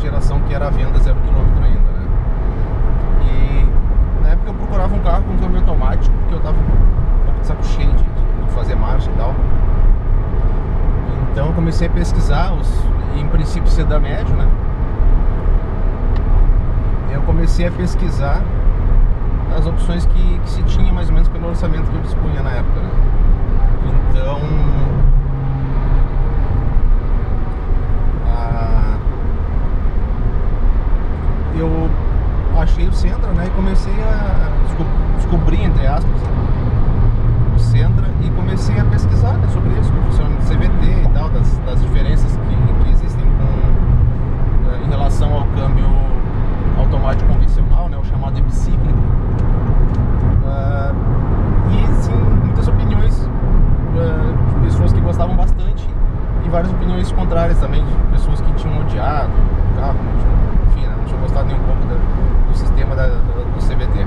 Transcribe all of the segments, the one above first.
geração que era a venda 0 km ainda, né? E na época eu procurava um carro com câmbio automático, porque eu tava um pouco de saco cheio de fazer marcha e tal. Então eu comecei a pesquisar em princípio sedã médio, né? Eu comecei a pesquisar as opções que se tinha mais ou menos pelo orçamento que eu dispunha na época, né? Então eu achei o Sentra, né? E comecei a descobrir, entre aspas, o Sentra, e comecei a pesquisar, né, sobre isso, como funciona o CVT e tal, das diferenças que existem em relação ao câmbio automático convencional, né, o chamado bicíclico. E sim, muitas opiniões de pessoas que gostavam bastante e várias opiniões contrárias também, de pessoas que tinham odiado o carro, enfim, né, não tinham gostado nem um pouco do sistema do CVT.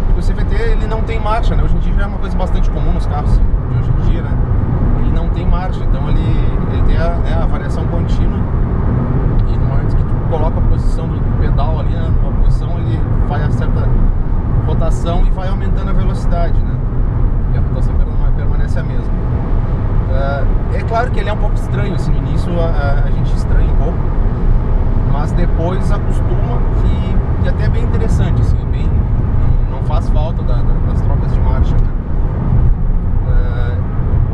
Porque o CVT, ele não tem marcha, né? Hoje em dia já é uma coisa bastante comum nos carros de hoje em dia, né? Ele não tem marcha, então ele tem a variação contínua, e no momento que tu coloca a posição do pedal ali, né, numa posição, ele faz a certa rotação e vai aumentando a velocidade, né? E a rotação permanece a mesma. É claro que ele é um pouco estranho, assim, no início a gente estranha um pouco, mas depois acostuma e até é bem interessante, assim, não faz falta das trocas de marcha, né?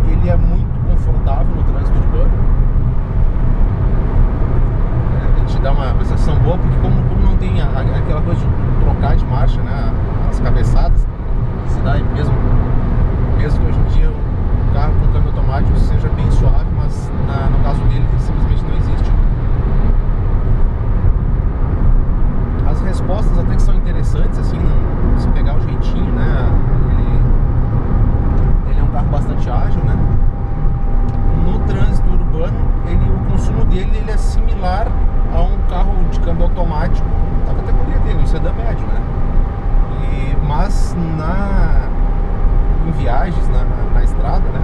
Ele é muito confortável no trânsito urbano. Ele te dá uma sensação boa, porque como não tem aquela coisa de trocar de marcha, né, as cabeçadas, que se dá mesmo que hoje em dia o carro com câmbio automático seja bem suave, mas no caso dele simplesmente não existe. As respostas até que são interessantes, assim, se pegar o jeitinho, né? Ele é um carro bastante ágil, né? No trânsito urbano, o consumo dele ele é similar a um carro de câmbio automático da categoria dele, um sedã médio, né? Mas em viagens, na estrada, né?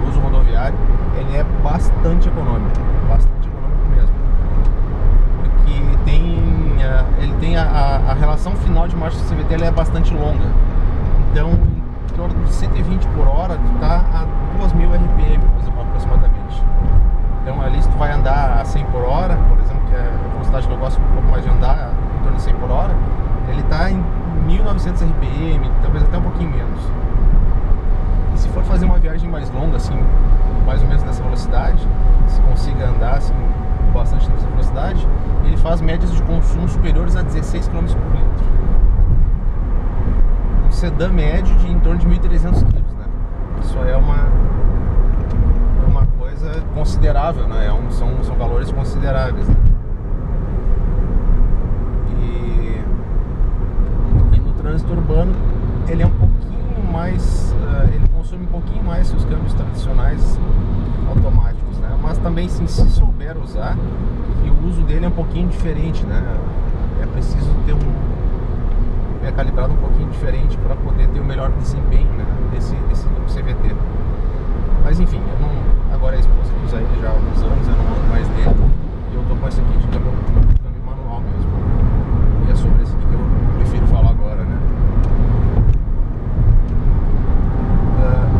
Uso rodoviário, ele é bastante econômico mesmo. Porque ele tem a relação final de marcha do CVT, ela é bastante longa. Então, em torno de 120 por hora, tu tá a 2.000 RPM aproximadamente. Então, ali se tu vai andar a 100 por hora, por exemplo, que é a velocidade que eu gosto um pouco mais de andar, em torno de 100 por hora, ele tá em 1.900 RPM, talvez até um pouquinho menos. E se for fazer uma viagem mais longa, assim, mais ou menos nessa velocidade, se consiga andar assim bastante nessa velocidade, ele faz médias de consumo superiores a 16 km por litro. Um sedã médio de em torno de 1.300 kg, né? Isso é uma coisa considerável, né? São valores consideráveis, né? E no trânsito urbano ele é um pouquinho mais, ele consome um pouquinho mais que os câmbios tradicionais automáticos, né? Mas também, sim, se souber usar, e o uso dele é um pouquinho diferente, né? É preciso ter calibrado um pouquinho diferente para poder ter o melhor desempenho, né, desse CVT. Mas enfim, agora a esposa que usa ele já há alguns anos, eu não ando mais dele, e eu tô com esse aqui de câmbio manual mesmo. E é sobre esse aqui que eu prefiro falar agora, né?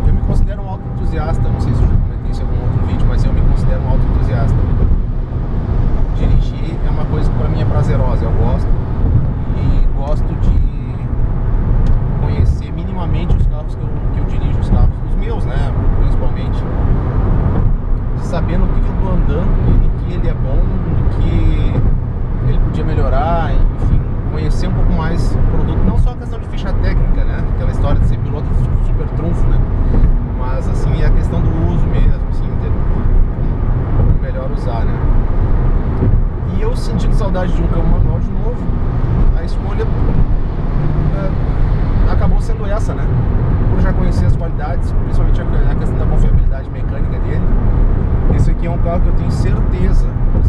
Eu me considero um autoentusiasta, não sei se eu já comentei isso em algum outro vídeo, mas eu me considero um autoentusiasta. Dirigir é uma coisa que para mim é prazerosa, eu gosto, e gosto de conhecer minimamente os carros que eu dirijo, os carros, os meus, né, principalmente, de saber no que eu estou andando e no que ele é bom, no que ele podia melhorar, enfim, conhecer um pouco mais o produto, não só a questão de ficha técnica, né, aquela história de ser piloto super trunfo, né, mas assim, a questão do uso mesmo, assim, como melhor usar, né. E eu, sentindo saudade de um câmbio manual de novo, a escolha acabou sendo essa, né? Por já conhecer as qualidades, principalmente a questão da confiabilidade mecânica dele. Esse aqui é um carro que eu tenho certeza.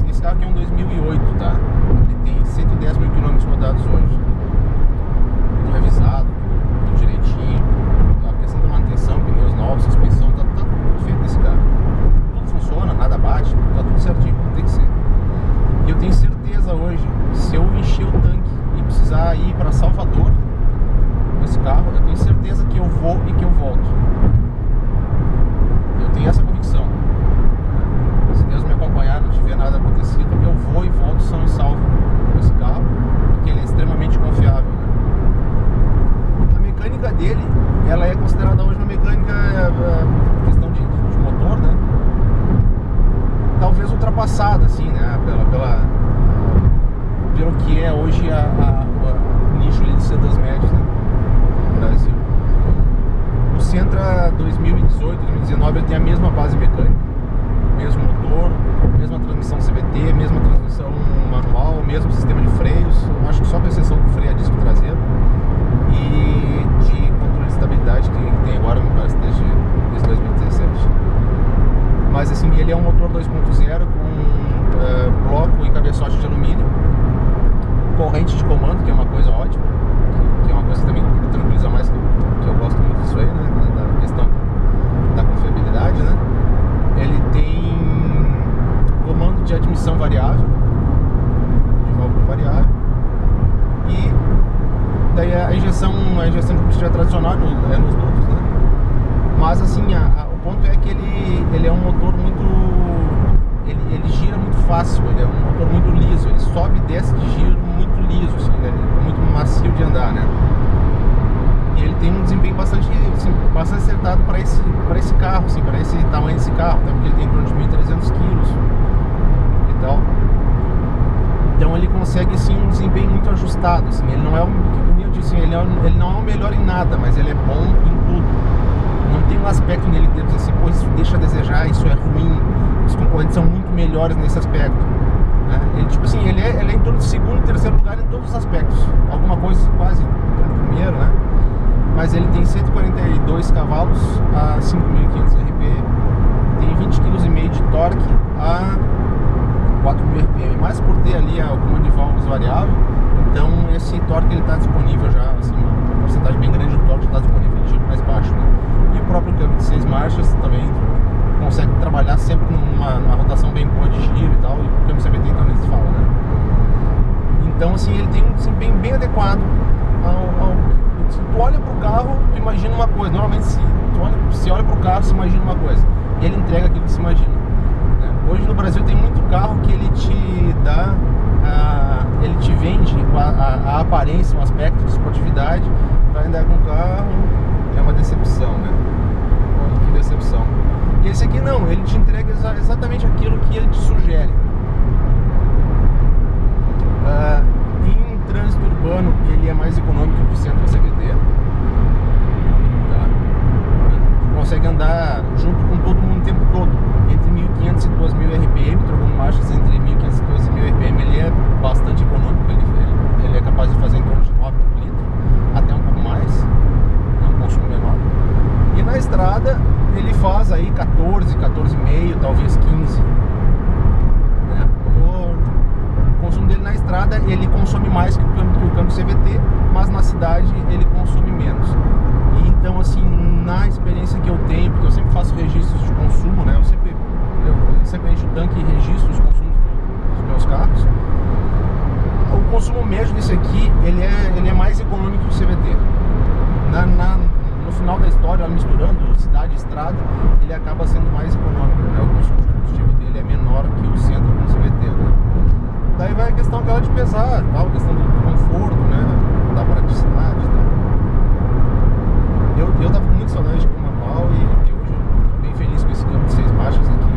Esse carro aqui é um 2008, tá? Ele tem 110 mil km rodados hoje. Tudo revisado, tudo direitinho. A questão da manutenção, pneus novos, suspensão, tá tudo perfeito desse carro. Tudo funciona, nada bate, tá tudo certinho como tem que ser. E eu tenho certeza hoje pelo que é hoje o nicho de sedãs médios, né, no Brasil. O Sentra 2018, 2019 ele tem a mesma base mecânica, mesmo motor, mesma transmissão CVT, mesma transmissão manual, mesmo sistema de freios, acho que só com exceção do freio a disco traseiro e de controle de estabilidade que tem agora, me parece, desde 2017. Mas assim, ele é um motor 2.0 com bloco e cabeçote de alumínio, corrente de comando, que é uma coisa ótima, que é uma coisa que também me tranquiliza mais, que eu gosto muito disso aí, né, da questão da confiabilidade, né. Ele tem comando de admissão variável, de válvula variável, e daí a injeção de combustível tradicional é nos dutos, né. Mas assim, o ponto é que ele é um motor muito... Ele gira muito fácil, ele é um motor muito liso, ele sobe e desce de giro muito liso, assim, ele é muito macio de andar, né. E ele tem um desempenho bastante acertado para esse carro, assim, para esse tamanho desse carro, tá? Porque ele tem em torno de 1.300 kg e tal. Então ele consegue assim um desempenho muito ajustado, assim. Ele não é como eu disse, ele não é o melhor em nada, mas ele é bom em tudo. Não tem um aspecto nele que diz assim, pô, isso deixa a desejar, isso é ruim. Os concorrentes são muito melhores nesse aspecto, né? Ele, tipo assim, ele é em torno de segundo e terceiro lugar em todos os aspectos. Alguma coisa quase em primeiro, né? Mas ele tem 142 cavalos a 5.500 RPM, tem 20,5 kg de torque a 4.000 RPM, mas por ter ali o comando de válvulas variável, então esse torque ele está disponível já, assim, uma porcentagem bem grande do torque está disponível em giro mais baixo, né? E o próprio câmbio de 6 marchas também consegue trabalhar sempre numa rotação bem boa de giro e tal, e o câmbio CVT também se fala, né? Então assim, ele tem um desempenho bem adequado se tu olha pro carro, tu imagina uma coisa. Normalmente se olha pro carro, se imagina uma coisa, e ele entrega aquilo que se imagina, né? Hoje no Brasil tem muito carro que ele te dá, ele te vende a aparência, um aspecto de esportividade, vai andar com o carro, é uma decepção, né? Que decepção. E esse aqui não, ele te entrega exatamente aquilo que ele te sugere. Em trânsito urbano ele é mais econômico que o Sentra CVT, tá? Consegue andar junto com todo mundo o tempo todo, entre 1.500 e 2.000 RPM, trocando marchas entre 1.500 e 2.000 RPM, ele é bastante econômico, ele é capaz de fazer em torno de 9 por litro, até um pouco mais, é um consumo menor. E na estrada ele faz aí 14,5, talvez 15, né? O consumo dele na estrada, ele consome mais que o câmbio CVT, mas na cidade ele consome menos. E então assim, na experiência que eu tenho, porque eu sempre faço registros de consumo, né? Eu sempre encho o tanque e registro os consumos dos meus carros. O consumo médio desse aqui, ele é mais econômico que o CVT. No final da história, misturando cidade e estrada, ele acaba sendo mais econômico, né? O consumo de combustível dele é menor que o Sentra com o CVT, né? Daí vai a questão aquela de pesar, tal, a questão do conforto, né? Da praticidade e tal. Eu tava com muito saudade com o manual e hoje eu tô bem feliz com esse câmbio de 6 marchas aqui.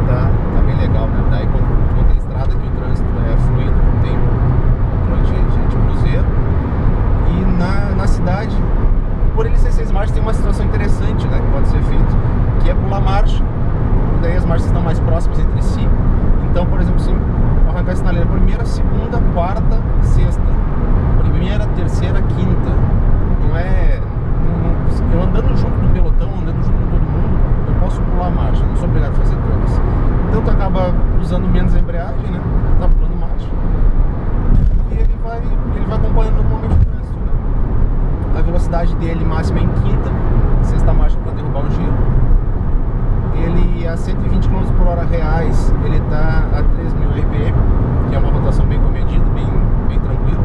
Tá bem legal, né? Daí quando tem estrada que o trânsito é fluido, tem o controle de cruzeiro. E na cidade, por ele ser 6 marchas, tem uma situação interessante, né? Que pode ser feito, que é pular marcha. Daí as marchas estão mais próximas entre si. Então, por exemplo, se eu arrancar a sinaleira primeira, segunda, quarta, sexta, primeira, terceira, quinta, não é... Eu andando junto do pelotão, andando junto com todo mundo, eu posso pular a marcha, não sou obrigado a fazer todas. Então tu acaba usando menos a embreagem, né? Tá pulando marcha. E ele vai acompanhando normalmente o trânsito, né? A velocidade dele máxima é em quinta, sexta marcha para derrubar o giro. Ele a 120 km por hora reais, ele tá a 3.000 RPM, que é uma rotação bem comedida, bem tranquila.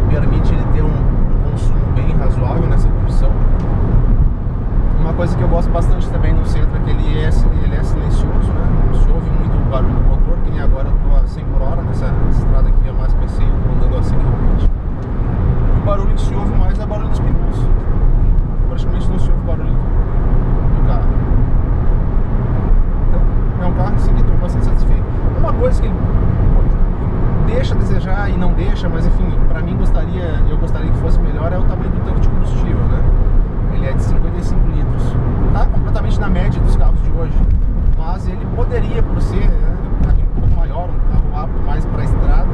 Permite ele ter um consumo bem razoável nessa posição. Uma coisa que eu gosto bastante também no Sentra é que ele é silencioso, né? Não se ouve muito o barulho do motor, que nem agora eu tô a 100 por hora nessa estrada aqui, a mais PC, eu tô andando assim realmente. E o barulho que se ouve mais é o barulho dos pneus. Praticamente não se ouve barulho do carro. Então, sim que estou bastante satisfeito. Uma coisa que ele deixa a desejar e não deixa, mas enfim, para mim eu gostaria que fosse melhor, é o tamanho do tanque de combustível, né? Ele é de 55 litros, tá completamente na média dos carros de hoje, mas ele poderia, por ser, né, um carrinho um pouco maior, um carro apto mais para a estrada,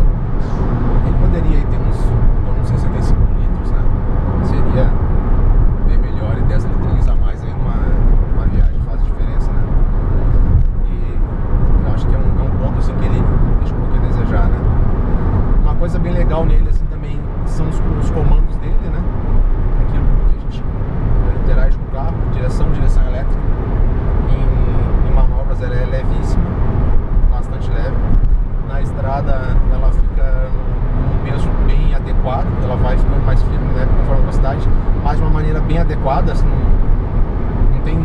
ele poderia ter uns 65 litros, né? Seria bem melhor, e 10 litrinhos a mais aí numa viagem faz diferença, né? E eu acho que é um ponto assim que ele deixa um pouquinho a desejar, né? Uma coisa bem legal nele assim também são os comandos dele, né? Aquilo que a gente interage com o carro, direção elétrica. Em manobras ela é levíssima, bastante leve. Na estrada ela fica num peso bem adequado, ela vai ficando mais firme, né, conforme a velocidade, mas de uma maneira bem adequada, assim,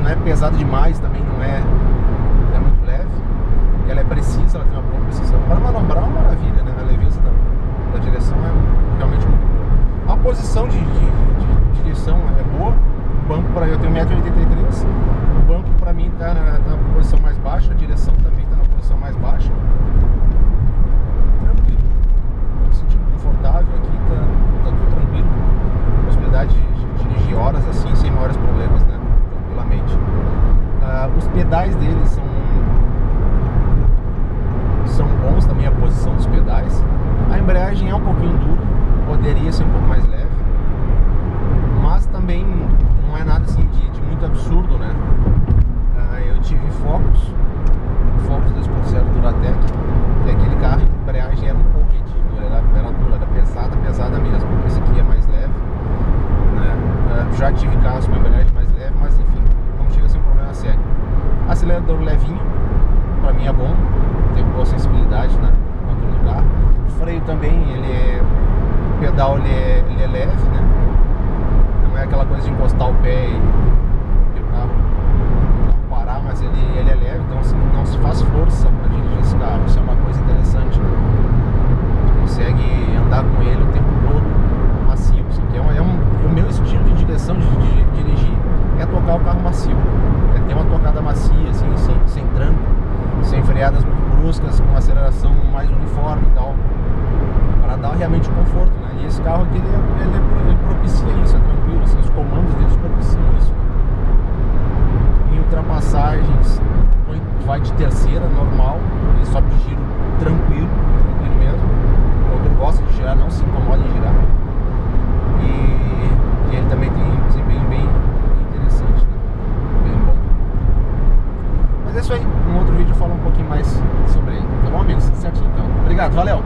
não é pesada demais, também não é muito leve. Ela é precisa, ela tem uma boa precisão. Para manobrar é uma maravilha, né? A leveza da direção é realmente muito boa. A posição de direção é boa. O banco, para eu tenho 1,83 m, o banco para mim está na posição mais baixa, a direção também está na posição mais baixa. Tranquilo, estou me sentindo confortável aqui, tá tudo tranquilo. Possibilidade de dirigir horas assim, sem maiores problemas, né? Tranquilamente. Os pedais deles são bons também, a posição dos pedais. A embreagem é um pouquinho dura, poderia ser um pouco mais leve, mas também não é nada assim de muito absurdo, né? Eu tive Focus 2.0 Duratec, que aquele carro, a embreagem era um pouquinho dura, era dura, era pesada mesmo. Esse aqui é mais leve, né? Já tive carros com embreagem mais leve, mas enfim, não chega a ser um problema sério. Acelerador levinho, pra mim é bom, tem boa sensibilidade, né, no controle do carro. O freio também, o pedal ele é leve, né? Não é aquela coisa de encostar o pé e o carro parar, mas ele é leve, então assim, não se faz força para dirigir esse carro. Isso é uma coisa interessante, né? Você consegue andar com ele o tempo todo macio, assim, que o meu estilo de direção de dirigir é tocar o carro macio, é ter uma tocada macia, assim, sem tranco, sem freadas muito bruscas, com uma aceleração mais uniforme e tal, para dar realmente conforto, né? E esse carro aqui, ele propicia isso, é tranquilo, assim, os comandos deles propiciam isso. Em ultrapassagens, vai de terceira, normal, ele sobe de giro tranquilo mesmo. O motor gosta de girar, não se incomoda em girar. E ele também tem um desempenho bem interessante, né? Bem bom. Mas é isso aí, num outro vídeo eu falo um pouquinho mais sobre ele, tá bom, amigos? Certinho então. Obrigado, valeu!